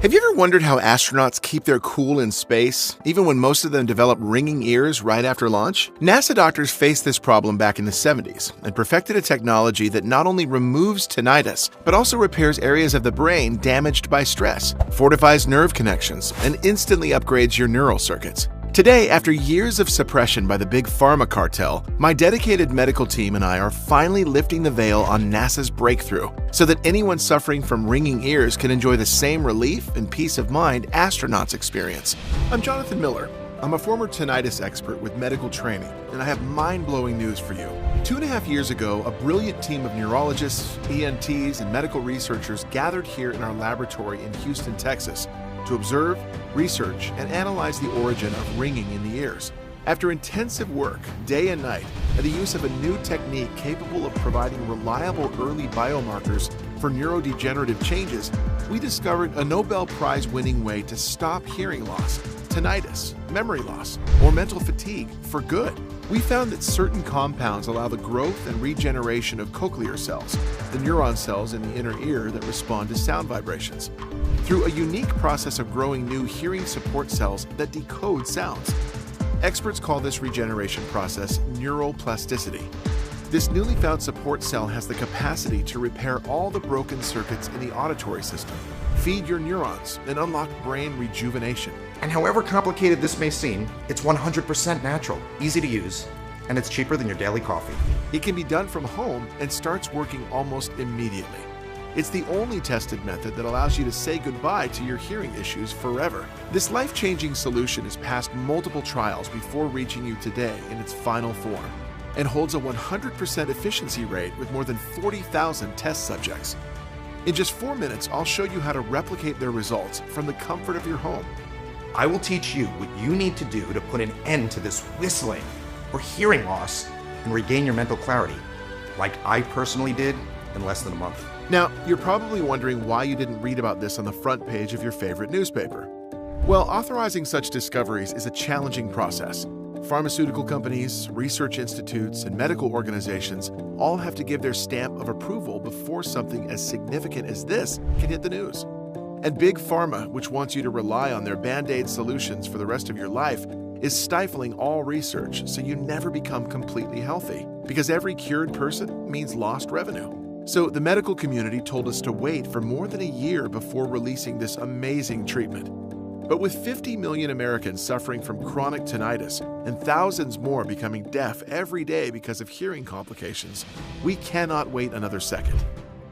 Have you ever wondered how astronauts keep their cool in space, even when most of them develop ringing ears right after launch? NASA doctors faced this problem back in the 70s and perfected a technology that not only removes tinnitus, but also repairs areas of the brain damaged by stress, fortifies nerve connections, and instantly upgrades your neural circuits. Today, after years of suppression by the big pharma cartel, my dedicated medical team and I are finally lifting the veil on NASA's breakthrough so that anyone suffering from ringing ears can enjoy the same relief and peace of mind astronauts experience. I'm Jonathan Miller. I'm a former tinnitus expert with medical training, and I have mind-blowing news for you. 2.5 years ago, a brilliant team of neurologists, ENTs, and medical researchers gathered here in our laboratory in Houston, Texas, to observe, research, and analyze the origin of ringing in the ears. After intensive work, day and night, and the use of a new technique capable of providing reliable early biomarkers for neurodegenerative changes, we discovered a Nobel Prize-winning way to stop hearing loss, tinnitus, memory loss, or mental fatigue for good. We found that certain compounds allow the growth and regeneration of cochlear cells, the neuron cells in the inner ear that respond to sound vibrations, through a unique process of growing new hearing support cells that decode sounds. Experts call this regeneration process neuroplasticity. This newly found support cell has the capacity to repair all the broken circuits in the auditory system, feed your neurons, and unlock brain rejuvenation. And however complicated this may seem, it's 100% natural, easy to use, and it's cheaper than your daily coffee. It can be done from home and starts working almost immediately. It's the only tested method that allows you to say goodbye to your hearing issues forever. This life-changing solution has passed multiple trials before reaching you today in its final form, and holds a 100% efficiency rate with more than 40,000 test subjects. In just 4 minutes, I'll show you how to replicate their results from the comfort of your home. I will teach you what you need to do to put an end to this whistling or hearing loss and regain your mental clarity, like I personally did in less than a month. Now, you're probably wondering why you didn't read about this on the front page of your favorite newspaper. Well, authorizing such discoveries is a challenging process. Pharmaceutical companies, research institutes, and medical organizations all have to give their stamp of approval before something as significant as this can hit the news. And Big Pharma, which wants you to rely on their Band-Aid solutions for the rest of your life, is stifling all research so you never become completely healthy, because every cured person means lost revenue. So the medical community told us to wait for more than a year before releasing this amazing treatment. But with 50 million Americans suffering from chronic tinnitus and thousands more becoming deaf every day because of hearing complications, we cannot wait another second.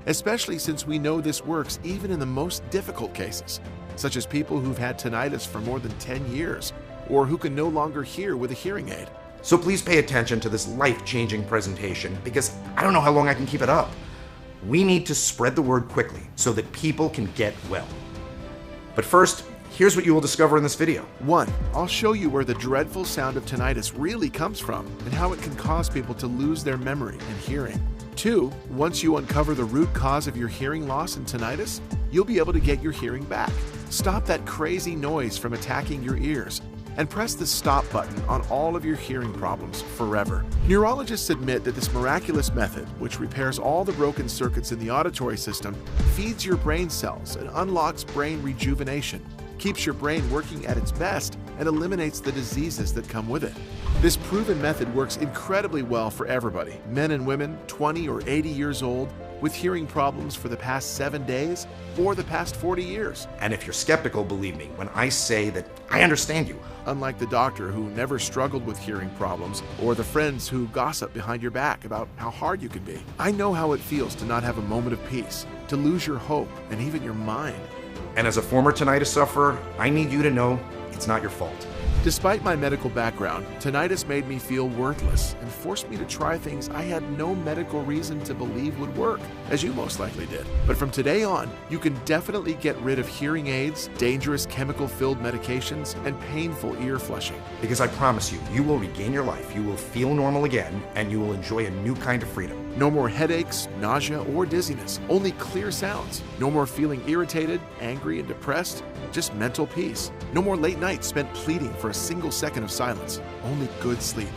Especially since we know this works even in the most difficult cases, such as people who've had tinnitus for more than 10 years, or who can no longer hear with a hearing aid. So please pay attention to this life-changing presentation, because I don't know how long I can keep it up. We need to spread the word quickly so that people can get well. But first, here's what you will discover in this video. 1. I'll show you where the dreadful sound of tinnitus really comes from and how it can cause people to lose their memory and hearing. 2. Once you uncover the root cause of your hearing loss and tinnitus, you'll be able to get your hearing back. Stop that crazy noise from attacking your ears, and press the stop button on all of your hearing problems forever. Neurologists admit that this miraculous method, which repairs all the broken circuits in the auditory system, feeds your brain cells and unlocks brain rejuvenation, keeps your brain working at its best, and eliminates the diseases that come with it. This proven method works incredibly well for everybody, men and women, 20 or 80 years old, with hearing problems for the past 7 days or the past 40 years. And if you're skeptical, believe me when I say that I understand you. Unlike the doctor who never struggled with hearing problems, or the friends who gossip behind your back about how hard you can be, I know how it feels to not have a moment of peace, to lose your hope and even your mind. And as a former tinnitus sufferer, I need you to know it's not your fault. Despite my medical background, tinnitus made me feel worthless and forced me to try things I had no medical reason to believe would work, as you most likely did. But from today on, you can definitely get rid of hearing aids, dangerous chemical-filled medications, and painful ear flushing. Because I promise you, you will regain your life, you will feel normal again, and you will enjoy a new kind of freedom. No more headaches, nausea, or dizziness. Only clear sounds. No more feeling irritated, angry, and depressed. Just mental peace. No more late nights spent pleading for a single second of silence. Only good sleep.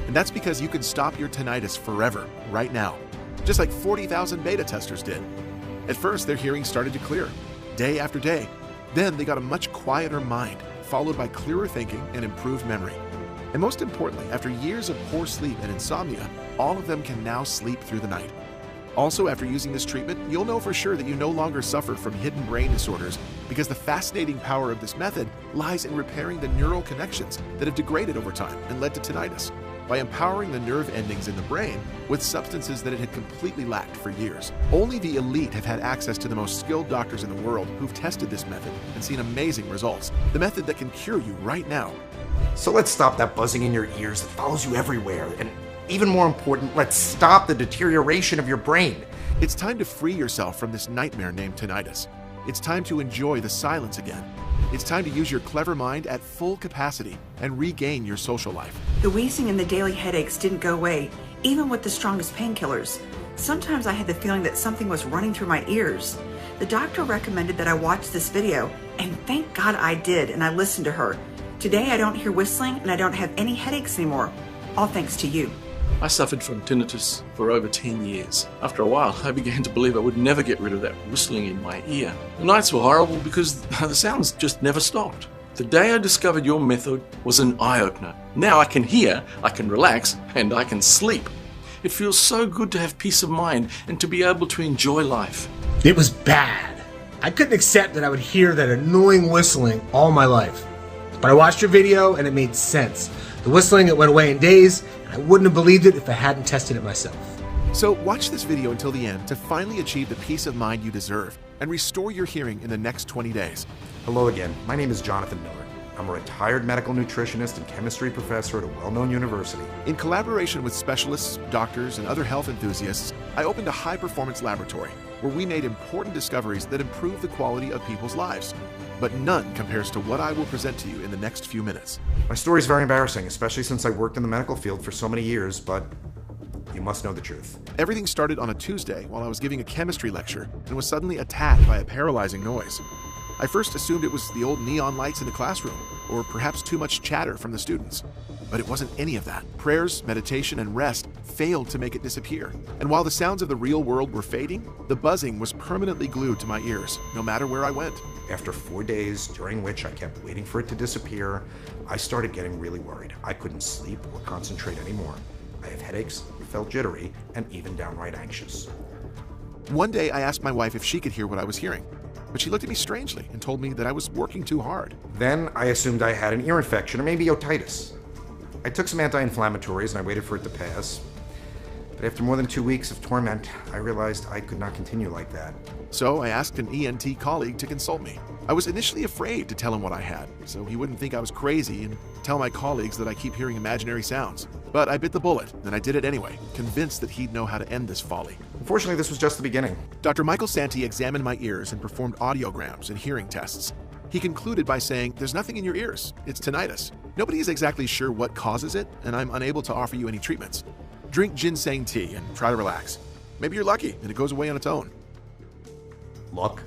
And that's because you can stop your tinnitus forever, right now. Just like 40,000 beta testers did. At first, their hearing started to clear, day after day. Then they got a much quieter mind, followed by clearer thinking and improved memory. And most importantly, after years of poor sleep and insomnia, all of them can now sleep through the night. Also, after using this treatment, you'll know for sure that you no longer suffer from hidden brain disorders, because the fascinating power of this method lies in repairing the neural connections that have degraded over time and led to tinnitus, by empowering the nerve endings in the brain with substances that it had completely lacked for years. Only the elite have had access to the most skilled doctors in the world who've tested this method and seen amazing results. The method that can cure you right now. So let's stop that buzzing in your ears that follows you everywhere. And even more important, let's stop the deterioration of your brain. It's time to free yourself from this nightmare named tinnitus. It's time to enjoy the silence again. It's time to use your clever mind at full capacity and regain your social life. The wheezing and the daily headaches didn't go away, even with the strongest painkillers. Sometimes I had the feeling that something was running through my ears. The doctor recommended that I watch this video, and thank God I did, and I listened to her. Today I don't hear whistling and I don't have any headaches anymore, all thanks to you. I suffered from tinnitus for over 10 years. After a while, I began to believe I would never get rid of that whistling in my ear. The nights were horrible because the sounds just never stopped. The day I discovered your method was an eye-opener. Now I can hear, I can relax, and I can sleep. It feels so good to have peace of mind and to be able to enjoy life. It was bad. I couldn't accept that I would hear that annoying whistling all my life. But I watched your video and it made sense. The whistling, it went away in days, and I wouldn't have believed it if I hadn't tested it myself. So watch this video until the end to finally achieve the peace of mind you deserve and restore your hearing in the next 20 days. Hello again, my name is Jonathan Miller. I'm a retired medical nutritionist and chemistry professor at a well-known university. In collaboration with specialists, doctors, and other health enthusiasts, I opened a high-performance laboratory where we made important discoveries that improve the quality of people's lives. But none compares to what I will present to you in the next few minutes. My story is very embarrassing, especially since I worked in the medical field for so many years, but you must know the truth. Everything started on a Tuesday while I was giving a chemistry lecture and was suddenly attacked by a paralyzing noise. I first assumed it was the old neon lights in the classroom, or perhaps too much chatter from the students. But it wasn't any of that. Prayers, meditation, and rest failed to make it disappear. And while the sounds of the real world were fading, the buzzing was permanently glued to my ears, no matter where I went. After 4 days, during which I kept waiting for it to disappear, I started getting really worried. I couldn't sleep or concentrate anymore. I have headaches, felt jittery, and even downright anxious. One day I asked my wife if she could hear what I was hearing, but she looked at me strangely and told me that I was working too hard. Then I assumed I had an ear infection or maybe otitis. I took some anti-inflammatories and I waited for it to pass. But after more than 2 weeks of torment, I realized I could not continue like that. So I asked an ENT colleague to consult me. I was initially afraid to tell him what I had, so he wouldn't think I was crazy and tell my colleagues that I keep hearing imaginary sounds. But I bit the bullet, and I did it anyway, convinced that he'd know how to end this folly. Unfortunately, this was just the beginning. Dr. Michael Santi examined my ears and performed audiograms and hearing tests. He concluded by saying, "There's nothing in your ears. It's tinnitus. Nobody is exactly sure what causes it, and I'm unable to offer you any treatments. Drink ginseng tea and try to relax. Maybe you're lucky and it goes away on its own." Luck?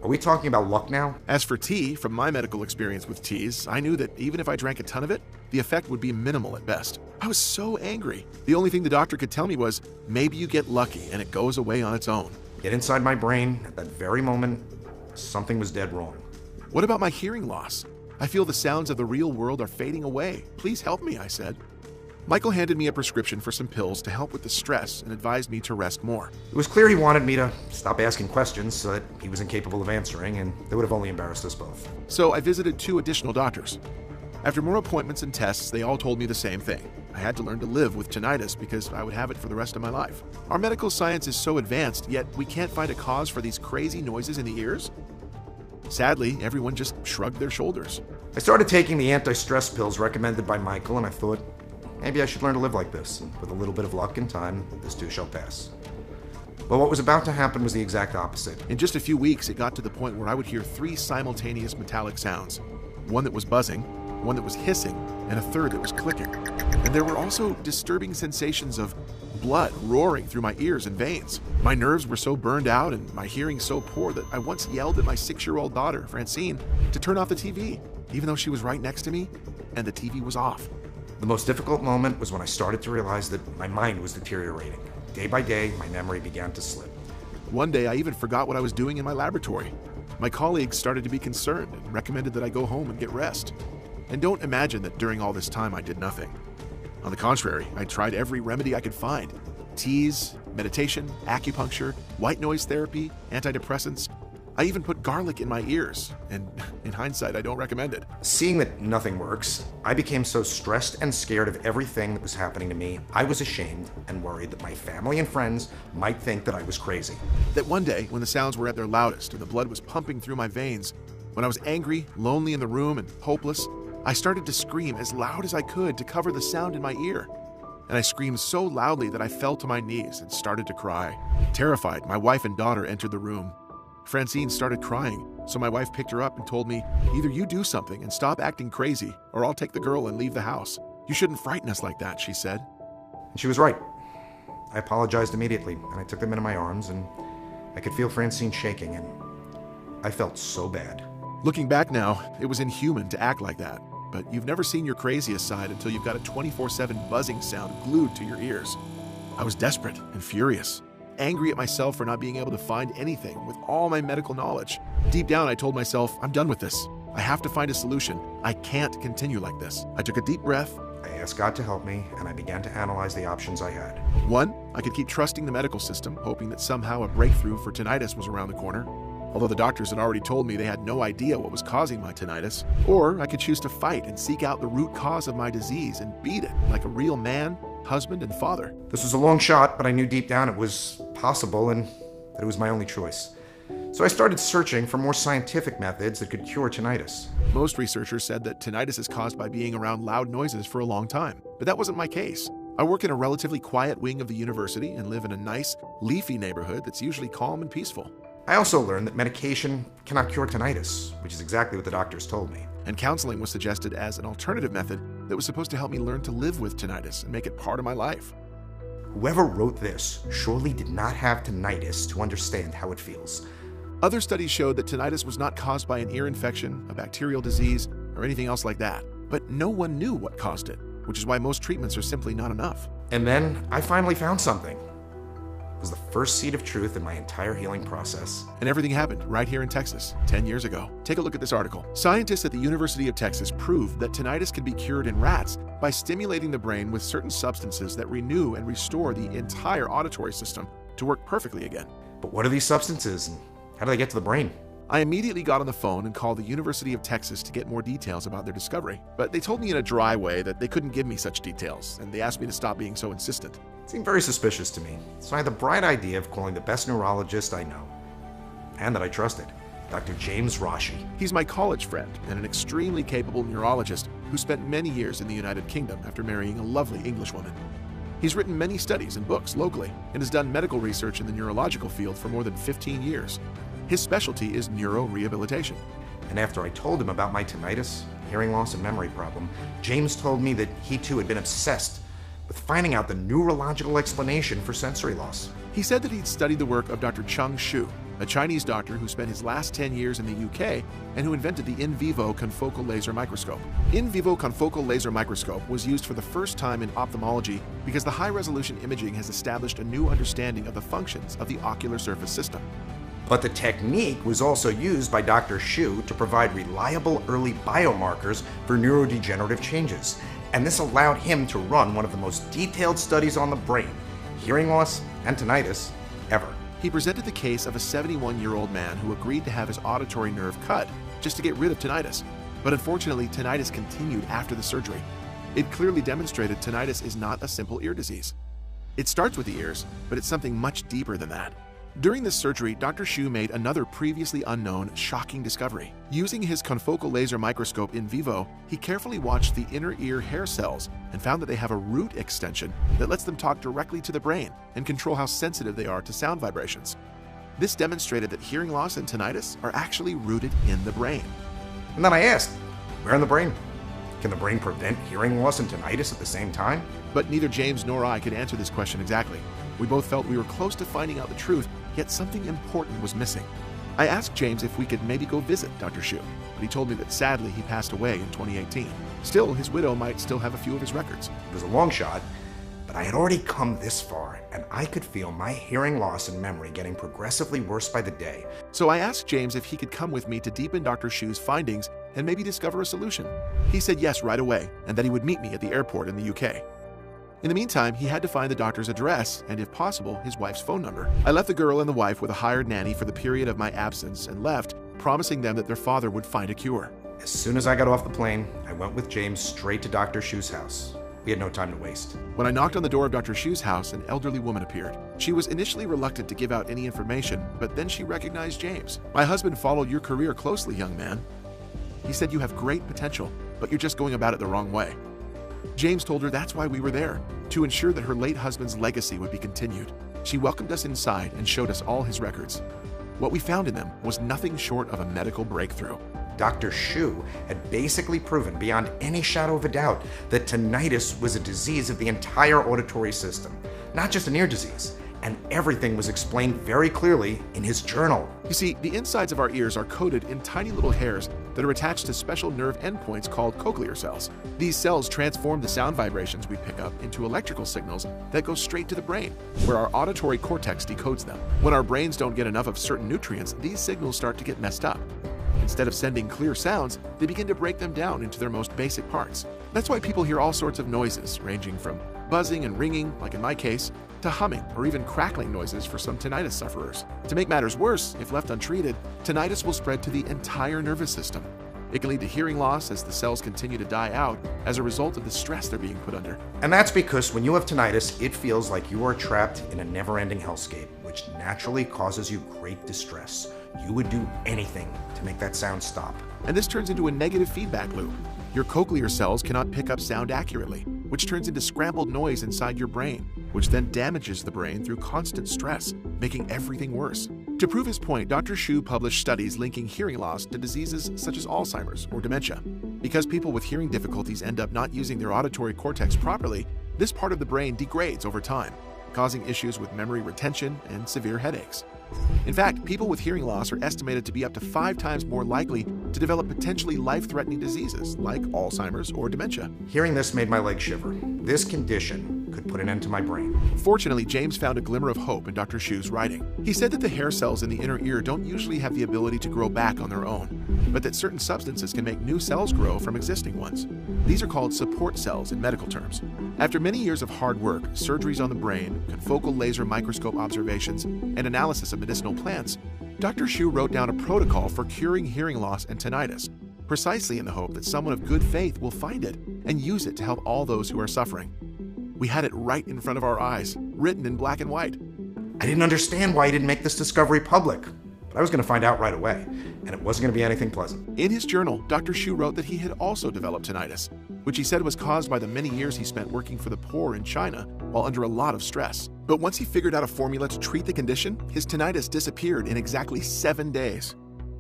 Are we talking about luck now? As for tea, from my medical experience with teas, I knew that even if I drank a ton of it, the effect would be minimal at best. I was so angry. The only thing the doctor could tell me was, maybe you get lucky and it goes away on its own. Yet inside my brain, at that very moment, something was dead wrong. What about my hearing loss? I feel the sounds of the real world are fading away. Please help me, I said. Michael handed me a prescription for some pills to help with the stress and advised me to rest more. It was clear he wanted me to stop asking questions so that he was incapable of answering, and they would have only embarrassed us both. So I visited 2 additional doctors. After more appointments and tests, they all told me the same thing. I had to learn to live with tinnitus because I would have it for the rest of my life. Our medical science is so advanced, yet we can't find a cause for these crazy noises in the ears? Sadly, everyone just shrugged their shoulders. I started taking the anti-stress pills recommended by Michael, and I thought, maybe I should learn to live like this, and with a little bit of luck and time, this too shall pass. But what was about to happen was the exact opposite. In just a few weeks, it got to the point where I would hear 3 simultaneous metallic sounds. One that was buzzing, one that was hissing, and a third that was clicking. And there were also disturbing sensations of blood roaring through my ears and veins. My nerves were so burned out and my hearing so poor that I once yelled at my 6-year-old daughter, Francine, to turn off the TV, even though she was right next to me and the TV was off. The most difficult moment was when I started to realize that my mind was deteriorating. Day by day, my memory began to slip. One day, I even forgot what I was doing in my laboratory. My colleagues started to be concerned and recommended that I go home and get rest. And don't imagine that during all this time I did nothing. On the contrary, I tried every remedy I could find. Teas, meditation, acupuncture, white noise therapy, antidepressants. I even put garlic in my ears, and in hindsight, I don't recommend it. Seeing that nothing works, I became so stressed and scared of everything that was happening to me, I was ashamed and worried that my family and friends might think that I was crazy. That one day, when the sounds were at their loudest and the blood was pumping through my veins, when I was angry, lonely in the room, and hopeless, I started to scream as loud as I could to cover the sound in my ear. And I screamed so loudly that I fell to my knees and started to cry. Terrified, my wife and daughter entered the room. Francine started crying, so my wife picked her up and told me, "Either you do something and stop acting crazy, or I'll take the girl and leave the house. You shouldn't frighten us like that," she said. And she was right. I apologized immediately, and I took them into my arms, and I could feel Francine shaking, and I felt so bad. Looking back now, it was inhuman to act like that, but you've never seen your craziest side until you've got a 24/7 buzzing sound glued to your ears. I was desperate and furious, angry at myself for not being able to find anything with all my medical knowledge. Deep down, I told myself, I'm done with this. I have to find a solution. I can't continue like this. I took a deep breath. I asked God to help me, and I began to analyze the options I had. One, I could keep trusting the medical system, hoping that somehow a breakthrough for tinnitus was around the corner, although the doctors had already told me they had no idea what was causing my tinnitus. Or I could choose to fight and seek out the root cause of my disease and beat it like a real man, husband, and father. This was a long shot, but I knew deep down it was possible and that it was my only choice. So I started searching for more scientific methods that could cure tinnitus. Most researchers said that tinnitus is caused by being around loud noises for a long time, but that wasn't my case. I work in a relatively quiet wing of the university and live in a nice, leafy neighborhood that's usually calm and peaceful. I also learned that medication cannot cure tinnitus, which is exactly what the doctors told me. And counseling was suggested as an alternative method that was supposed to help me learn to live with tinnitus and make it part of my life. Whoever wrote this surely did not have tinnitus to understand how it feels. Other studies showed that tinnitus was not caused by an ear infection, a bacterial disease, or anything else like that. But no one knew what caused it, which is why most treatments are simply not enough. And then I finally found something. It was the first seed of truth in my entire healing process. And everything happened right here in Texas, 10 years ago. Take a look at this article. Scientists at the University of Texas proved that tinnitus can be cured in rats by stimulating the brain with certain substances that renew and restore the entire auditory system to work perfectly again. But what are these substances and how do they get to the brain? I immediately got on the phone and called the University of Texas to get more details about their discovery. But they told me in a dry way that they couldn't give me such details, and they asked me to stop being so insistent. It seemed very suspicious to me, so I had the bright idea of calling the best neurologist I know, and that I trusted, Dr. James Rashi. He's my college friend and an extremely capable neurologist who spent many years in the United Kingdom after marrying a lovely English woman. He's written many studies and books locally and has done medical research in the neurological field for more than 15 years. His specialty is neurorehabilitation. And after I told him about my tinnitus, hearing loss, and memory problem, James told me that he too had been obsessed with finding out the neurological explanation for sensory loss. He said that he'd studied the work of Dr. Cheng Xu, a Chinese doctor who spent his last 10 years in the UK and who invented the in vivo confocal laser microscope. In vivo confocal laser microscope was used for the first time in ophthalmology because the high-resolution imaging has established a new understanding of the functions of the ocular surface system. But the technique was also used by Dr. Xu to provide reliable early biomarkers for neurodegenerative changes. And this allowed him to run one of the most detailed studies on the brain, hearing loss, and tinnitus ever. He presented the case of a 71-year-old man who agreed to have his auditory nerve cut just to get rid of tinnitus. But unfortunately, tinnitus continued after the surgery. It clearly demonstrated tinnitus is not a simple ear disease. It starts with the ears, but it's something much deeper than that. During this surgery, Dr. Xu made another previously unknown, shocking discovery. Using his confocal laser microscope in vivo, he carefully watched the inner ear hair cells and found that they have a root extension that lets them talk directly to the brain and control how sensitive they are to sound vibrations. This demonstrated that hearing loss and tinnitus are actually rooted in the brain. And then I asked, where in the brain? Can the brain prevent hearing loss and tinnitus at the same time? But neither James nor I could answer this question exactly. We both felt we were close to finding out the truth, yet something important was missing. I asked James if we could maybe go visit Dr. Xu, but he told me that sadly he passed away in 2018. Still, his widow might still have a few of his records. It was a long shot, but But I had already come this far, and I could feel my hearing loss and memory getting progressively worse by the day. So I asked James if he could come with me to deepen Dr. Shu's findings and maybe discover a solution. He said yes right away, and that he would meet me at the airport in the UK. In the meantime, he had to find the doctor's address and, if possible, his wife's phone number. I left the girl and the wife with a hired nanny for the period of my absence and left, promising them that their father would find a cure. As soon as I got off the plane, I went with James straight to Dr. Shu's house. We had no time to waste. When I knocked on the door of Dr. Shu's house, an elderly woman appeared. She was initially reluctant to give out any information, but then she recognized James. "My husband followed your career closely, young man. He said you have great potential, but you're just going about it the wrong way." James told her that's why we were there, to ensure that her late husband's legacy would be continued. She welcomed us inside and showed us all his records. What we found in them was nothing short of a medical breakthrough. Dr. Shu had basically proven beyond any shadow of a doubt that tinnitus was a disease of the entire auditory system, not just an ear disease. And everything was explained very clearly in his journal. You see, the insides of our ears are coated in tiny little hairs that are attached to special nerve endpoints called cochlear cells. These cells transform the sound vibrations we pick up into electrical signals that go straight to the brain, where our auditory cortex decodes them. When our brains don't get enough of certain nutrients, these signals start to get messed up. Instead of sending clear sounds, they begin to break them down into their most basic parts. That's why people hear all sorts of noises, ranging from buzzing and ringing, like in my case, to humming or even crackling noises for some tinnitus sufferers. To make matters worse, if left untreated, tinnitus will spread to the entire nervous system. It can lead to hearing loss as the cells continue to die out as a result of the stress they're being put under. And that's because when you have tinnitus, it feels like you are trapped in a never-ending hellscape, which naturally causes you great distress. You would do anything to make that sound stop. And this turns into a negative feedback loop. Your cochlear cells cannot pick up sound accurately, which turns into scrambled noise inside your brain, which then damages the brain through constant stress, making everything worse. To prove his point, Dr. Shu published studies linking hearing loss to diseases such as Alzheimer's or dementia. Because people with hearing difficulties end up not using their auditory cortex properly, this part of the brain degrades over time, causing issues with memory retention and severe headaches. In fact, people with hearing loss are estimated to be up to 5 times more likely to develop potentially life-threatening diseases like Alzheimer's or dementia. Hearing this made my legs shiver. This condition could put an end to my brain. Fortunately, James found a glimmer of hope in Dr. Shu's writing. He said that the hair cells in the inner ear don't usually have the ability to grow back on their own, but that certain substances can make new cells grow from existing ones. These are called support cells in medical terms. After many years of hard work, surgeries on the brain, confocal laser microscope observations, and analysis of medicinal plants, Dr. Shu wrote down a protocol for curing hearing loss and tinnitus, precisely in the hope that someone of good faith will find it and use it to help all those who are suffering. We had it right in front of our eyes, written in black and white. I didn't understand why he didn't make this discovery public, but I was going to find out right away, and it wasn't going to be anything pleasant. In his journal, Dr. Shu wrote that he had also developed tinnitus, which he said was caused by the many years he spent working for the poor in China while under a lot of stress. But once he figured out a formula to treat the condition, his tinnitus disappeared in exactly 7 days.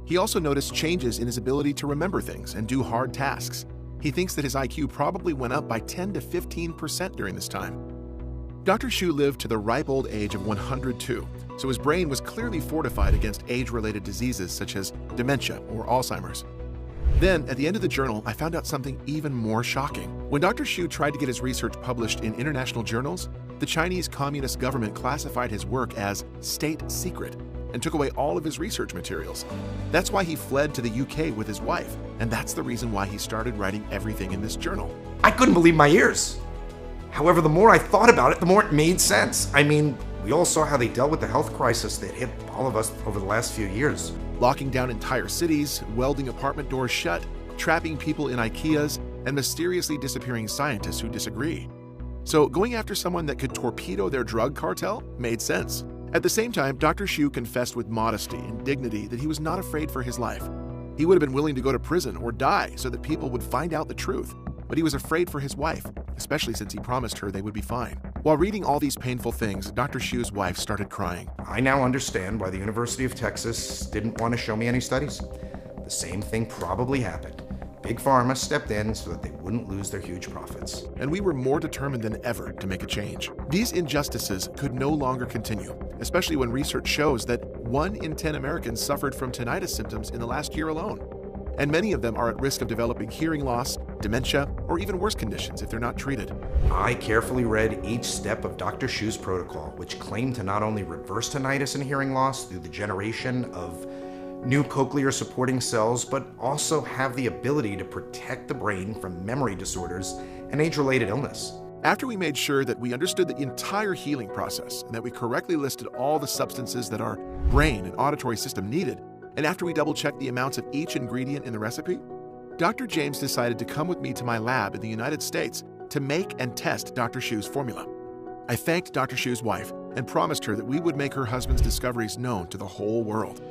He also noticed changes in his ability to remember things and do hard tasks. He thinks that his IQ probably went up by 10 to 15% during this time. Dr. Shu lived to the ripe old age of 102, so his brain was clearly fortified against age-related diseases such as dementia or Alzheimer's. Then, at the end of the journal, I found out something even more shocking. When Dr. Shu tried to get his research published in international journals, the Chinese Communist government classified his work as state secret and took away all of his research materials. That's why he fled to the UK with his wife, and that's the reason why he started writing everything in this journal. I couldn't believe my ears. However, the more I thought about it, the more it made sense. I mean, we all saw how they dealt with the health crisis that hit all of us over the last few years. Locking down entire cities, welding apartment doors shut, trapping people in IKEAs, and mysteriously disappearing scientists who disagree. So going after someone that could torpedo their drug cartel made sense. At the same time, Dr. Shu confessed with modesty and dignity that he was not afraid for his life. He would have been willing to go to prison or die so that people would find out the truth, but he was afraid for his wife, especially since he promised her they would be fine. While reading all these painful things, Dr. Shu's wife started crying. I now understand why the University of Texas didn't want to show me any studies. The same thing probably happened. Big Pharma stepped in so that they wouldn't lose their huge profits. And we were more determined than ever to make a change. These injustices could no longer continue, especially when research shows that 1 in 10 Americans suffered from tinnitus symptoms in the last year alone. and many of them are at risk of developing hearing loss, dementia, or even worse conditions if they're not treated. I carefully read each step of Dr. Shu's protocol, which claimed to not only reverse tinnitus and hearing loss through the generation of new cochlear supporting cells, but also have the ability to protect the brain from memory disorders and age-related illness. After we made sure that we understood the entire healing process and that we correctly listed all the substances that our brain and auditory system needed, and after we double-checked the amounts of each ingredient in the recipe, Dr. James decided to come with me to my lab in the United States to make and test Dr. Shu's formula. I thanked Dr. Shu's wife and promised her that we would make her husband's discoveries known to the whole world.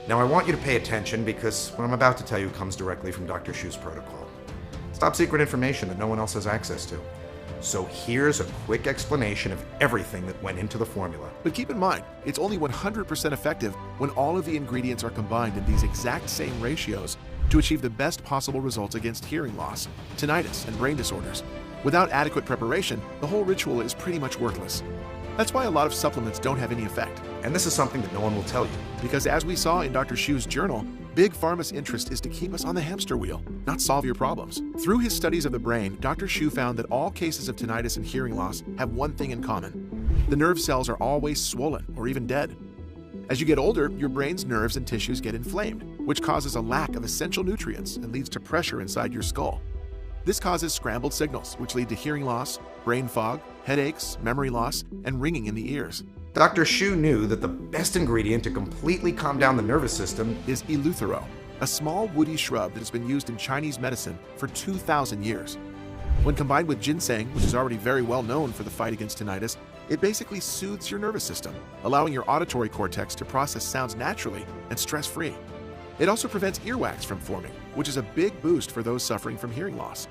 Now I want you to pay attention because what I'm about to tell you comes directly from Dr. Shu's protocol. It's top secret information that no one else has access to. So here's a quick explanation of everything that went into the formula. But keep in mind, it's only 100% effective when all of the ingredients are combined in these exact same ratios to achieve the best possible results against hearing loss, tinnitus, and brain disorders. Without adequate preparation, the whole ritual is pretty much worthless. That's why a lot of supplements don't have any effect. And this is something that no one will tell you. Because as we saw in Dr. Shu's journal, Big Pharma's interest is to keep us on the hamster wheel, not solve your problems. Through his studies of the brain, Dr. Shu found that all cases of tinnitus and hearing loss have one thing in common. The nerve cells are always swollen or even dead. As you get older, your brain's nerves and tissues get inflamed, which causes a lack of essential nutrients and leads to pressure inside your skull. This causes scrambled signals, which lead to hearing loss, brain fog, headaches, memory loss, and ringing in the ears. Dr. Shu knew that the best ingredient to completely calm down the nervous system is eleuthero, a small woody shrub that has been used in Chinese medicine for 2,000 years. When combined with ginseng, which is already very well known for the fight against tinnitus, it basically soothes your nervous system, allowing your auditory cortex to process sounds naturally and stress-free. It also prevents earwax from forming, which is a big boost for those suffering from hearing loss.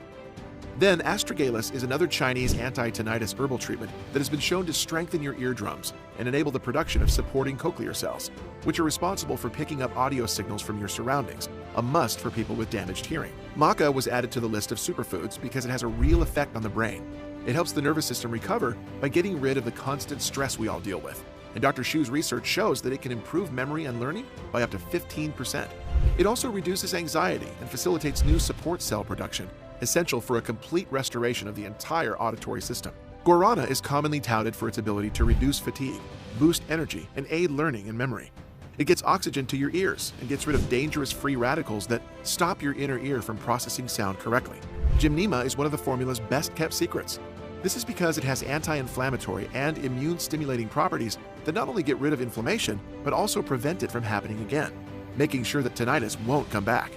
Then, astragalus is another Chinese anti-tinnitus herbal treatment that has been shown to strengthen your eardrums and enable the production of supporting cochlear cells, which are responsible for picking up audio signals from your surroundings, a must for people with damaged hearing. Maca was added to the list of superfoods because it has a real effect on the brain. It helps the nervous system recover by getting rid of the constant stress we all deal with. And Dr. Shu's research shows that it can improve memory and learning by up to 15%. It also reduces anxiety and facilitates new support cell production, essential for a complete restoration of the entire auditory system. Guarana is commonly touted for its ability to reduce fatigue, boost energy, and aid learning and memory. It gets oxygen to your ears and gets rid of dangerous free radicals that stop your inner ear from processing sound correctly. Gymnema is one of the formula's best-kept secrets. This is because it has anti-inflammatory and immune-stimulating properties that not only get rid of inflammation, but also prevent it from happening again, making sure that tinnitus won't come back.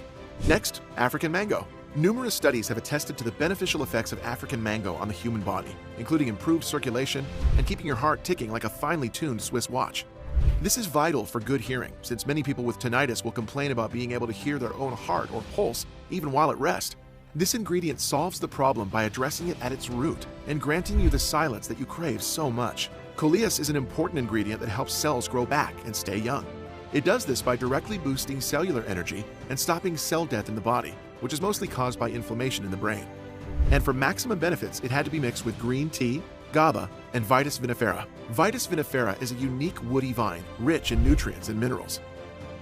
Next, African mango. Numerous studies have attested to the beneficial effects of African mango on the human body, including improved circulation and keeping your heart ticking like a finely tuned Swiss watch. This is vital for good hearing, since many people with tinnitus will complain about being able to hear their own heart or pulse even while at rest. This ingredient solves the problem by addressing it at its root and granting you the silence that you crave so much. Coleus is an important ingredient that helps cells grow back and stay young. It does this by directly boosting cellular energy and stopping cell death in the body, which is mostly caused by inflammation in the brain. And for maximum benefits, it had to be mixed with green tea, GABA, and Vitis vinifera. Vitis vinifera is a unique woody vine, rich in nutrients and minerals.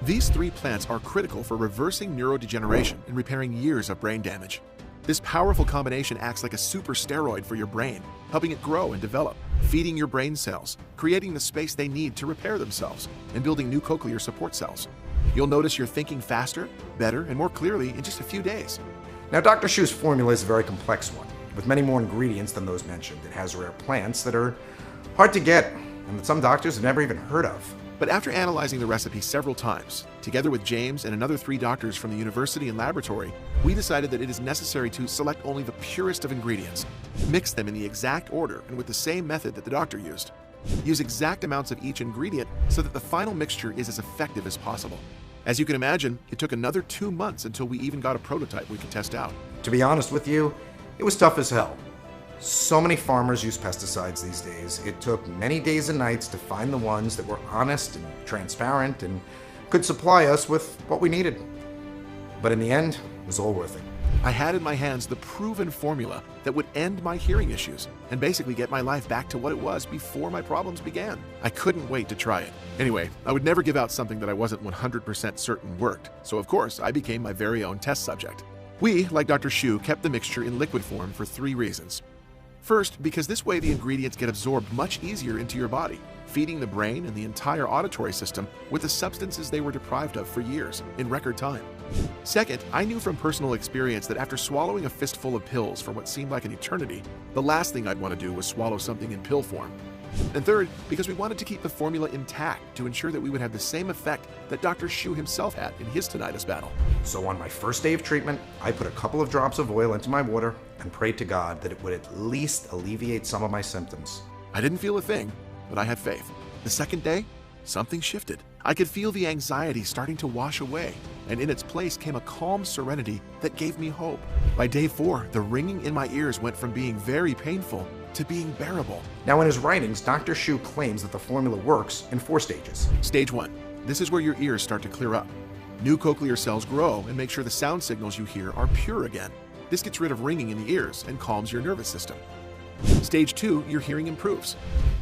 These three plants are critical for reversing neurodegeneration and repairing years of brain damage. This powerful combination acts like a super steroid for your brain, helping it grow and develop, feeding your brain cells, creating the space they need to repair themselves, and building new cochlear support cells. You'll notice you're thinking faster, better, and more clearly in just a few days. Now, Dr. Shu's formula is a very complex one, with many more ingredients than those mentioned. It has rare plants that are hard to get and that some doctors have never even heard of. But after analyzing the recipe several times, together with James and another 3 doctors from the university and laboratory, we decided that it is necessary to select only the purest of ingredients, mix them in the exact order and with the same method that the doctor used. Use exact amounts of each ingredient so that the final mixture is as effective as possible. As you can imagine, it took another 2 months until we even got a prototype we could test out. To be honest with you, it was tough as hell. So many farmers use pesticides these days. It took many days and nights to find the ones that were honest and transparent and could supply us with what we needed. But in the end, it was all worth it. I had in my hands the proven formula that would end my hearing issues and basically get my life back to what it was before my problems began. I couldn't wait to try it. Anyway, I would never give out something that I wasn't 100% certain worked, so of course I became my very own test subject. We, like Dr. Shu, kept the mixture in liquid form for 3 reasons. First, because this way the ingredients get absorbed much easier into your body, feeding the brain and the entire auditory system with the substances they were deprived of for years in record time. Second, I knew from personal experience that after swallowing a fistful of pills for what seemed like an eternity, the last thing I'd want to do was swallow something in pill form. And third, because we wanted to keep the formula intact to ensure that we would have the same effect that Dr. Shu himself had in his tinnitus battle. So on my first day of treatment, I put a couple of drops of oil into my water and prayed to God that it would at least alleviate some of my symptoms. I didn't feel a thing, but I had faith. The second day, something shifted. I could feel the anxiety starting to wash away, and in its place came a calm serenity that gave me hope. By day 4, the ringing in my ears went from being very painful to being bearable. Now in his writings, Dr. Shu claims that the formula works in 4 stages. Stage 1. This is where your ears start to clear up. New cochlear cells grow and make sure the sound signals you hear are pure again. This gets rid of ringing in the ears and calms your nervous system. Stage 2, your hearing improves.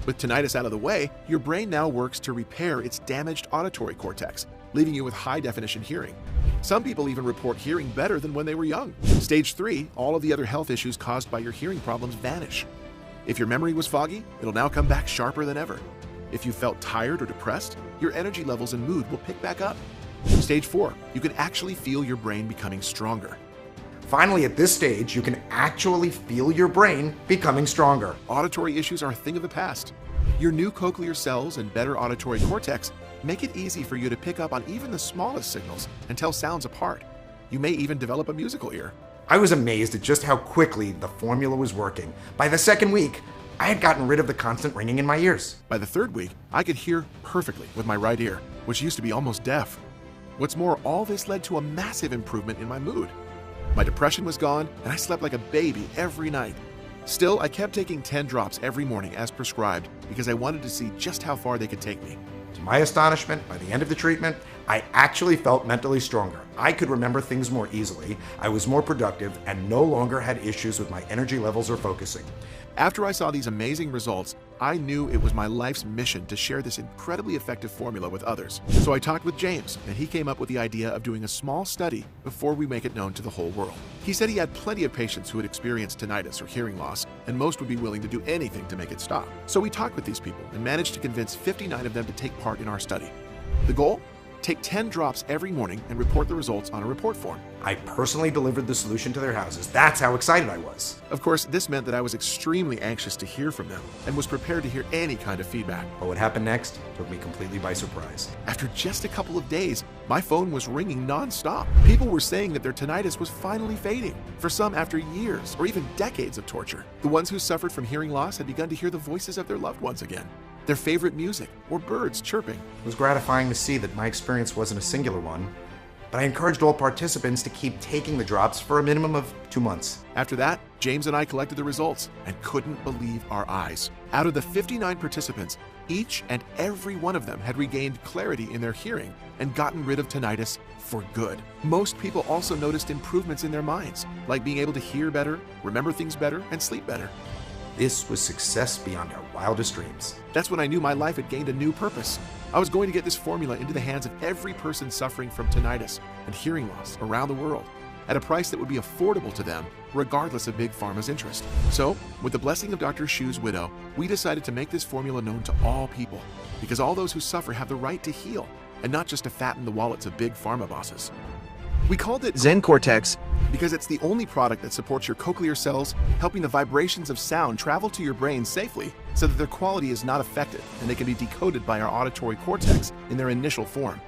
With tinnitus out of the way, your brain now works to repair its damaged auditory cortex, leaving you with high-definition hearing. Some people even report hearing better than when they were young. Stage 3, all of the other health issues caused by your hearing problems vanish. If your memory was foggy, it'll now come back sharper than ever. If you felt tired or depressed, your energy levels and mood will pick back up. Stage 4, you can actually feel your brain becoming stronger. Finally, at this stage, you can actually feel your brain becoming stronger. Auditory issues are a thing of the past. Your new cochlear cells and better auditory cortex make it easy for you to pick up on even the smallest signals and tell sounds apart. You may even develop a musical ear. I was amazed at just how quickly the formula was working. By the second week, I had gotten rid of the constant ringing in my ears. By the third week, I could hear perfectly with my right ear, which used to be almost deaf. What's more, all this led to a massive improvement in my mood. My depression was gone, and I slept like a baby every night. Still, I kept taking 10 drops every morning as prescribed because I wanted to see just how far they could take me. To my astonishment, by the end of the treatment, I actually felt mentally stronger. I could remember things more easily, I was more productive, and no longer had issues with my energy levels or focusing. After I saw these amazing results, I knew it was my life's mission to share this incredibly effective formula with others. So I talked with James, and he came up with the idea of doing a small study before we make it known to the whole world. He said he had plenty of patients who had experienced tinnitus or hearing loss, and most would be willing to do anything to make it stop. So we talked with these people and managed to convince 59 of them to take part in our study. The goal? Take 10 drops every morning and report the results on a report form. I personally delivered the solution to their houses. That's how excited I was. Of course, this meant that I was extremely anxious to hear from them and was prepared to hear any kind of feedback. But what happened next took me completely by surprise. After just a couple of days, my phone was ringing non-stop. People were saying that their tinnitus was finally fading, for some after years or even decades of torture. The ones who suffered from hearing loss had begun to hear the voices of their loved ones again, their favorite music, or birds chirping. It was gratifying to see that my experience wasn't a singular one, but I encouraged all participants to keep taking the drops for a minimum of 2 months. After that, James and I collected the results and couldn't believe our eyes. Out of the 59 participants, each and every one of them had regained clarity in their hearing and gotten rid of tinnitus for good. Most people also noticed improvements in their minds, like being able to hear better, remember things better, and sleep better. This was success beyond our wildest dreams. That's when I knew my life had gained a new purpose. I was going to get this formula into the hands of every person suffering from tinnitus and hearing loss around the world at a price that would be affordable to them, regardless of Big Pharma's interest. So, with the blessing of Dr. Shu's widow, we decided to make this formula known to all people, because all those who suffer have the right to heal, and not just to fatten the wallets of Big Pharma bosses. We called it ZenCortex because it's the only product that supports your cochlear cells, helping the vibrations of sound travel to your brain safely so that their quality is not affected and they can be decoded by our auditory cortex in their initial form.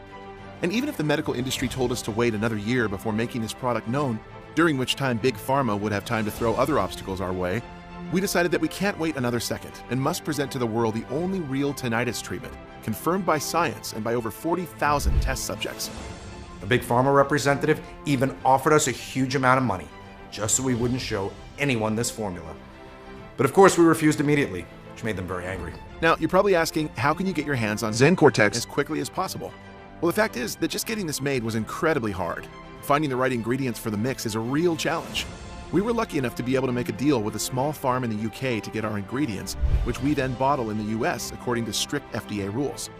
And even if the medical industry told us to wait another year before making this product known, during which time Big Pharma would have time to throw other obstacles our way, we decided that we can't wait another second and must present to the world the only real tinnitus treatment, confirmed by science and by over 40,000 test subjects. A Big Pharma representative even offered us a huge amount of money, just so we wouldn't show anyone this formula. But of course we refused immediately, which made them very angry. Now, you're probably asking, how can you get your hands on ZenCortex as quickly as possible? Well, the fact is that just getting this made was incredibly hard. Finding the right ingredients for the mix is a real challenge. We were lucky enough to be able to make a deal with a small farm in the UK to get our ingredients, which we then bottle in the US according to strict FDA rules.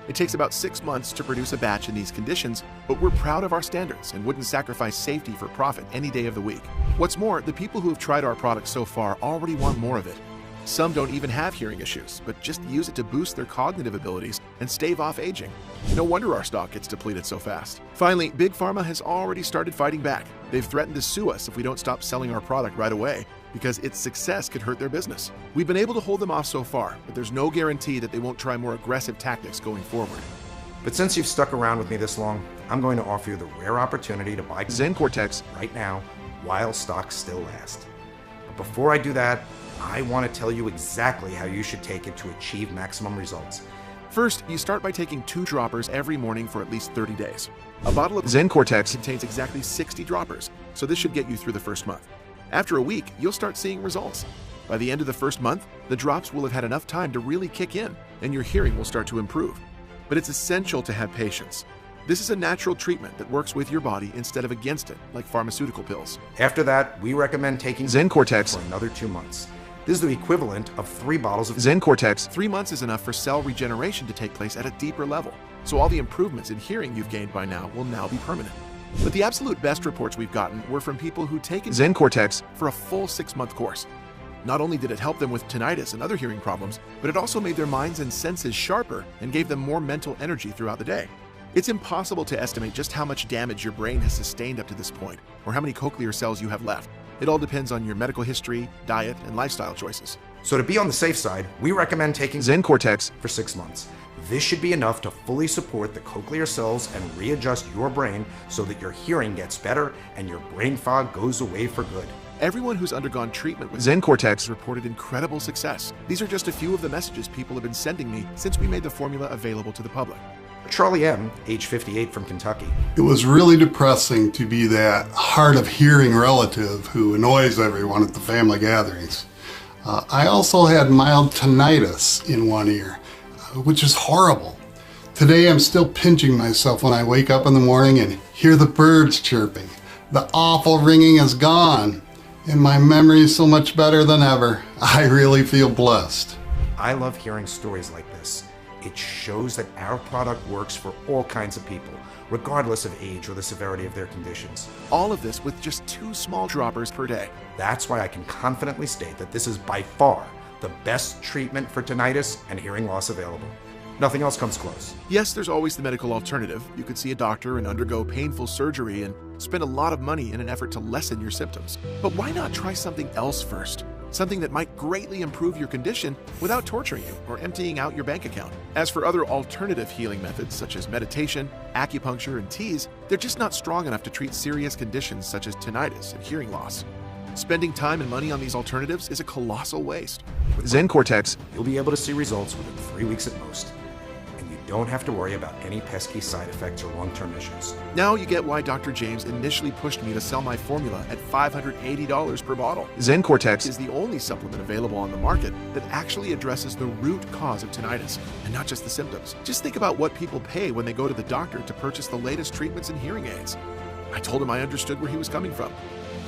It takes about 6 months to produce a batch in these conditions, but we're proud of our standards and wouldn't sacrifice safety for profit any day of the week. What's more, the people who have tried our product so far already want more of it. Some don't even have hearing issues, but just use it to boost their cognitive abilities and stave off aging. No wonder our stock gets depleted so fast. Finally, Big Pharma has already started fighting back. They've threatened to sue us if we don't stop selling our product right away, because its success could hurt their business. We've been able to hold them off so far, but there's no guarantee that they won't try more aggressive tactics going forward. But since you've stuck around with me this long, I'm going to offer you the rare opportunity to buy ZenCortex right now while stocks still last. But before I do that, I want to tell you exactly how you should take it to achieve maximum results. First, you start by taking 2 droppers every morning for at least 30 days. A bottle of ZenCortex contains exactly 60 droppers, so this should get you through the first month. After a week, you'll start seeing results. By the end of the first month, the drops will have had enough time to really kick in, and your hearing will start to improve. But it's essential to have patience. This is a natural treatment that works with your body instead of against it, like pharmaceutical pills. After that, we recommend taking ZenCortex for another 2 months. This is the equivalent of 3 bottles of ZenCortex. 3 months is enough for cell regeneration to take place at a deeper level, so all the improvements in hearing you've gained by now will now be permanent. But the absolute best reports we've gotten were from people who'd taken ZenCortex for a full 6-month course. Not only did it help them with tinnitus and other hearing problems, but it also made their minds and senses sharper and gave them more mental energy throughout the day. It's impossible to estimate just how much damage your brain has sustained up to this point, or how many cochlear cells you have left. It all depends on your medical history, diet, and lifestyle choices. So to be on the safe side, we recommend taking ZenCortex for 6 months. This should be enough to fully support the cochlear cells and readjust your brain so that your hearing gets better and your brain fog goes away for good. Everyone who's undergone treatment with ZenCortex reported incredible success. These are just a few of the messages people have been sending me since we made the formula available to the public. Charlie M., age 58 from Kentucky. It was really depressing to be that hard of hearing relative who annoys everyone at the family gatherings. I also had mild tinnitus in one ear, which is horrible. Today I'm still pinching myself when I wake up in the morning and hear the birds chirping. The awful ringing is gone, and my memory is so much better than ever. I really feel blessed. I love hearing stories like this. It shows that our product works for all kinds of people, regardless of age or the severity of their conditions. All of this with just 2 small droppers per day. That's why I can confidently state that this is by far the best treatment for tinnitus and hearing loss available. Nothing else comes close. Yes, there's always the medical alternative. You could see a doctor and undergo painful surgery and spend a lot of money in an effort to lessen your symptoms. But why not try something else first? Something that might greatly improve your condition without torturing you or emptying out your bank account. As for other alternative healing methods such as meditation, acupuncture, and teas, they're just not strong enough to treat serious conditions such as tinnitus and hearing loss. Spending time and money on these alternatives is a colossal waste. With ZenCortex, you'll be able to see results within 3 weeks at most. And you don't have to worry about any pesky side effects or long-term issues. Now you get why Dr. James initially pushed me to sell my formula at $580 per bottle. ZenCortex is the only supplement available on the market that actually addresses the root cause of tinnitus, and not just the symptoms. Just think about what people pay when they go to the doctor to purchase the latest treatments and hearing aids. I told him I understood where he was coming from.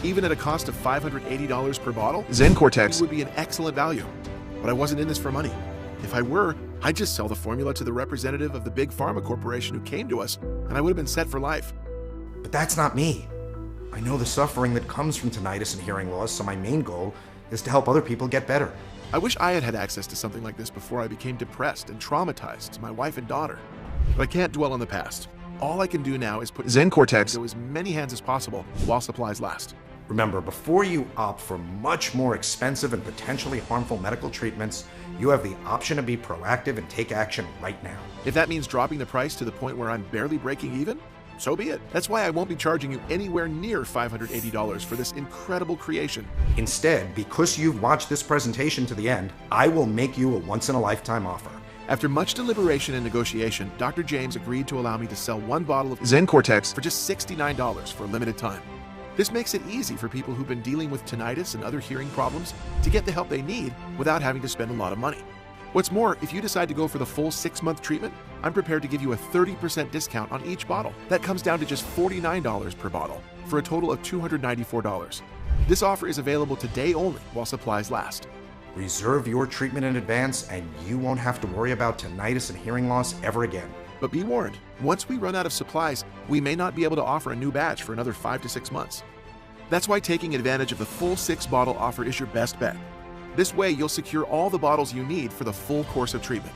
Even at a cost of $580 per bottle, ZenCortex would be an excellent value. But I wasn't in this for money. If I were, I'd just sell the formula to the representative of the big pharma corporation who came to us, and I would have been set for life. But that's not me. I know the suffering that comes from tinnitus and hearing loss, so my main goal is to help other people get better. I wish I had had access to something like this before I became depressed and traumatized to my wife and daughter. But I can't dwell on the past. All I can do now is put ZenCortex into as many hands as possible while supplies last. Remember, before you opt for much more expensive and potentially harmful medical treatments, you have the option to be proactive and take action right now. If that means dropping the price to the point where I'm barely breaking even, so be it. That's why I won't be charging you anywhere near $580 for this incredible creation. Instead, because you've watched this presentation to the end, I will make you a once-in-a-lifetime offer. After much deliberation and negotiation, Dr. James agreed to allow me to sell 1 bottle of ZenCortex for just $69 for a limited time. This makes it easy for people who've been dealing with tinnitus and other hearing problems to get the help they need without having to spend a lot of money. What's more, if you decide to go for the full 6-month treatment, I'm prepared to give you a 30% discount on each bottle. That comes down to just $49 per bottle, for a total of $294. This offer is available today only while supplies last. Reserve your treatment in advance and you won't have to worry about tinnitus and hearing loss ever again. But be warned, once we run out of supplies, we may not be able to offer a new batch for another 5 to 6 months. That's why taking advantage of the full 6-bottle offer is your best bet. This way, you'll secure all the bottles you need for the full course of treatment.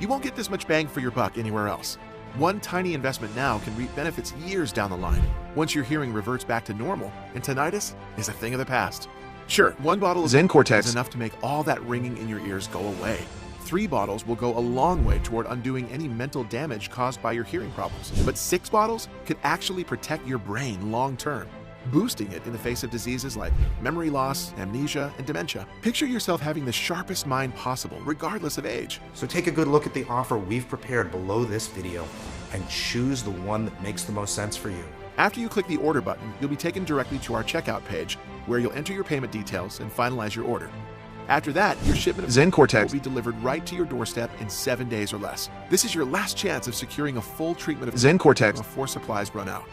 You won't get this much bang for your buck anywhere else. One tiny investment now can reap benefits years down the line, once your hearing reverts back to normal and tinnitus is a thing of the past. Sure, one bottle of ZenCortex is enough to make all that ringing in your ears go away. 3 bottles will go a long way toward undoing any mental damage caused by your hearing problems. But 6 bottles could actually protect your brain long term, boosting it in the face of diseases like memory loss, amnesia, and dementia. Picture yourself having the sharpest mind possible, regardless of age. So take a good look at the offer we've prepared below this video and choose the one that makes the most sense for you. After you click the order button, you'll be taken directly to our checkout page, where you'll enter your payment details and finalize your order. After that, your shipment of ZenCortex will be delivered right to your doorstep in 7 days or less. This is your last chance of securing a full treatment of ZenCortex before supplies run out.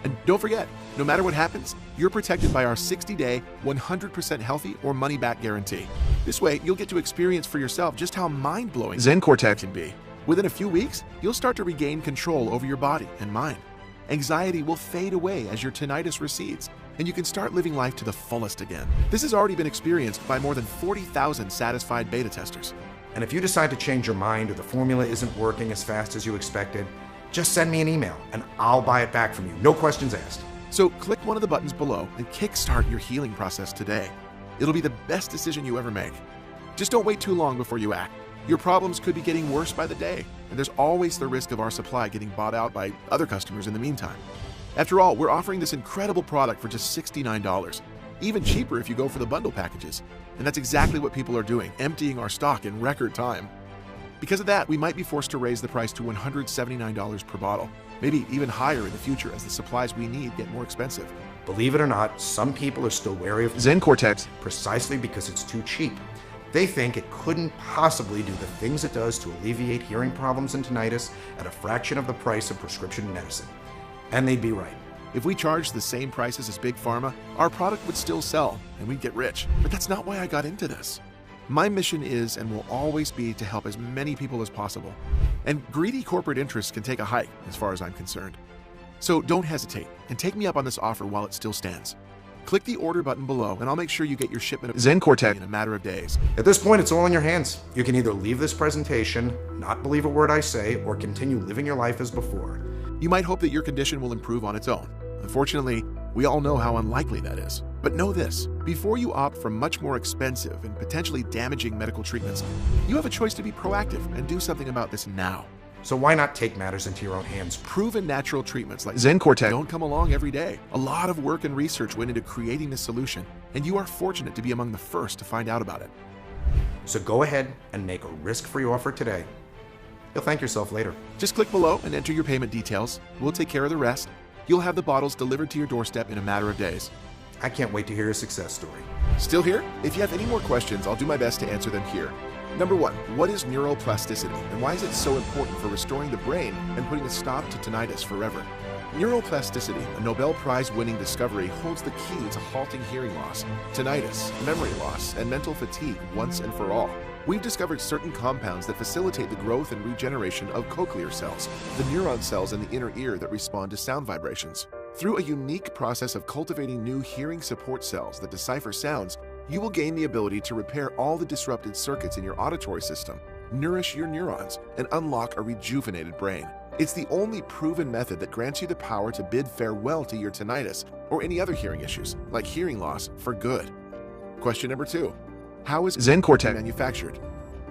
And don't forget, no matter what happens, you're protected by our 60-day, 100% healthy or money-back guarantee. This way, you'll get to experience for yourself just how mind-blowing ZenCortex can be. Within a few weeks, you'll start to regain control over your body and mind. Anxiety will fade away as your tinnitus recedes, and you can start living life to the fullest again. This has already been experienced by more than 40,000 satisfied beta testers. And if you decide to change your mind or the formula isn't working as fast as you expected, just send me an email and I'll buy it back from you, no questions asked. So click one of the buttons below and kickstart your healing process today. It'll be the best decision you ever make. Just don't wait too long before you act. Your problems could be getting worse by the day, and there's always the risk of our supply getting bought out by other customers in the meantime. After all, we're offering this incredible product for just $69, even cheaper if you go for the bundle packages. And that's exactly what people are doing, emptying our stock in record time. Because of that, we might be forced to raise the price to $179 per bottle, maybe even higher in the future as the supplies we need get more expensive. Believe it or not, some people are still wary of ZenCortex precisely because it's too cheap. They think it couldn't possibly do the things it does to alleviate hearing problems and tinnitus at a fraction of the price of prescription medicine. And they'd be right. If we charged the same prices as Big Pharma, our product would still sell and we'd get rich. But that's not why I got into this. My mission is and will always be to help as many people as possible. And greedy corporate interests can take a hike as far as I'm concerned. So don't hesitate and take me up on this offer while it still stands. Click the order button below and I'll make sure you get your shipment of ZenCortex in a matter of days. At this point, it's all in your hands. You can either leave this presentation, not believe a word I say, or continue living your life as before. You might hope that your condition will improve on its own. Unfortunately, we all know how unlikely that is. But know this, before you opt for much more expensive and potentially damaging medical treatments, you have a choice to be proactive and do something about this now. So why not take matters into your own hands? Proven natural treatments like ZenCortex don't come along every day. A lot of work and research went into creating this solution, and you are fortunate to be among the first to find out about it. So go ahead and make a risk-free offer today. You'll thank yourself later. Just click below and enter your payment details. We'll take care of the rest. You'll have the bottles delivered to your doorstep in a matter of days. I can't wait to hear your success story. Still here? If you have any more questions, I'll do my best to answer them here. Number 1, what is neuroplasticity and why is it so important for restoring the brain and putting a stop to tinnitus forever? Neuroplasticity, a Nobel Prize-winning discovery, holds the key to halting hearing loss, tinnitus, memory loss, and mental fatigue once and for all. We've discovered certain compounds that facilitate the growth and regeneration of cochlear cells, the neuron cells in the inner ear that respond to sound vibrations. Through a unique process of cultivating new hearing support cells that decipher sounds, you will gain the ability to repair all the disrupted circuits in your auditory system, nourish your neurons, and unlock a rejuvenated brain. It's the only proven method that grants you the power to bid farewell to your tinnitus or any other hearing issues, like hearing loss, for good. Question number 2. How is ZenCortex manufactured?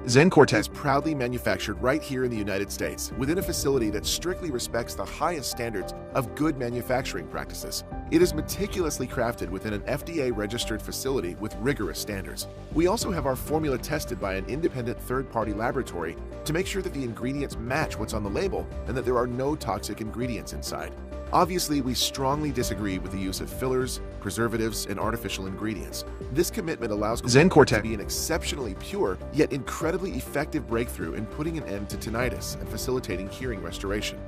ZenCortex is proudly manufactured right here in the United States within a facility that strictly respects the highest standards of good manufacturing practices. It is meticulously crafted within an FDA-registered facility with rigorous standards. We also have our formula tested by an independent third-party laboratory to make sure that the ingredients match what's on the label and that there are no toxic ingredients inside. Obviously, we strongly disagree with the use of fillers, preservatives, and artificial ingredients. This commitment allows ZenCortex to be an exceptionally pure, yet incredibly effective breakthrough in putting an end to tinnitus and facilitating hearing restoration.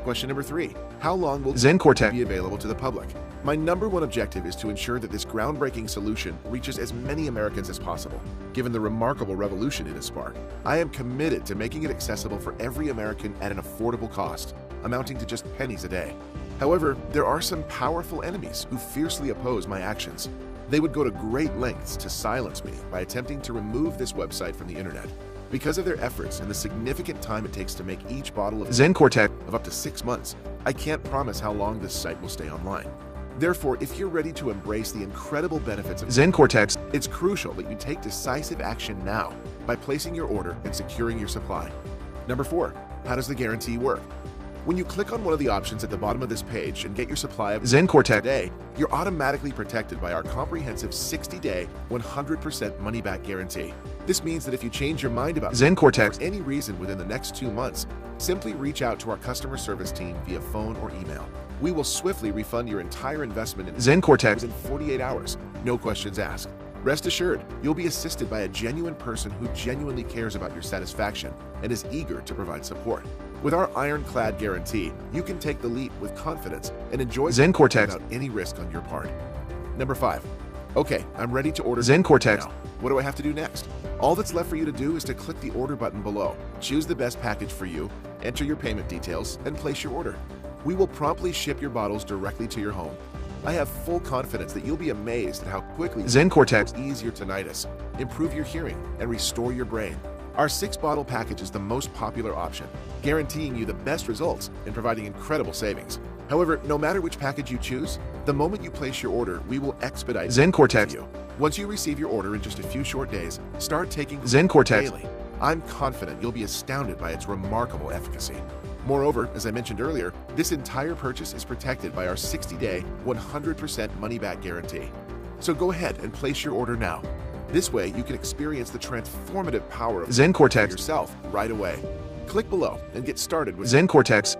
Question number 3. How long will ZenCortex be available to the public? My number one objective is to ensure that this groundbreaking solution reaches as many Americans as possible. Given the remarkable revolution it has sparked, I am committed to making it accessible for every American at an affordable cost, amounting to just pennies a day. However, there are some powerful enemies who fiercely oppose my actions. They would go to great lengths to silence me by attempting to remove this website from the internet. Because of their efforts and the significant time it takes to make each bottle of ZenCortex of up to 6 months, I can't promise how long this site will stay online. Therefore, if you're ready to embrace the incredible benefits of ZenCortex, it's crucial that you take decisive action now by placing your order and securing your supply. Number 4. How does the guarantee work? When you click on one of the options at the bottom of this page and get your supply of ZenCortex today, you're automatically protected by our comprehensive 60-day, 100% money-back guarantee. This means that if you change your mind about ZenCortex for any reason within the next 2 months, simply reach out to our customer service team via phone or email. We will swiftly refund your entire investment in ZenCortex within 48 hours, no questions asked. Rest assured, you'll be assisted by a genuine person who genuinely cares about your satisfaction and is eager to provide support. With our ironclad guarantee, you can take the leap with confidence and enjoy ZenCortex without any risk on your part. Number 5. Okay, I'm ready to order ZenCortex now. What do I have to do next? All that's left for you to do is to click the order button below, choose the best package for you, enter your payment details, and place your order. We will promptly ship your bottles directly to your home. I have full confidence that you'll be amazed at how quickly ZenCortex will ease your tinnitus, improve your hearing, and restore your brain. Our 6-bottle package is the most popular option, guaranteeing you the best results and providing incredible savings. However, no matter which package you choose, the moment you place your order, we will expedite ZenCortex to you. Once you receive your order in just a few short days, start taking ZenCortex daily. I'm confident you'll be astounded by its remarkable efficacy. Moreover, as I mentioned earlier, this entire purchase is protected by our 60-day, 100% money-back guarantee. So go ahead and place your order now. This way, you can experience the transformative power of ZenCortex yourself right away. Click below and get started with ZenCortex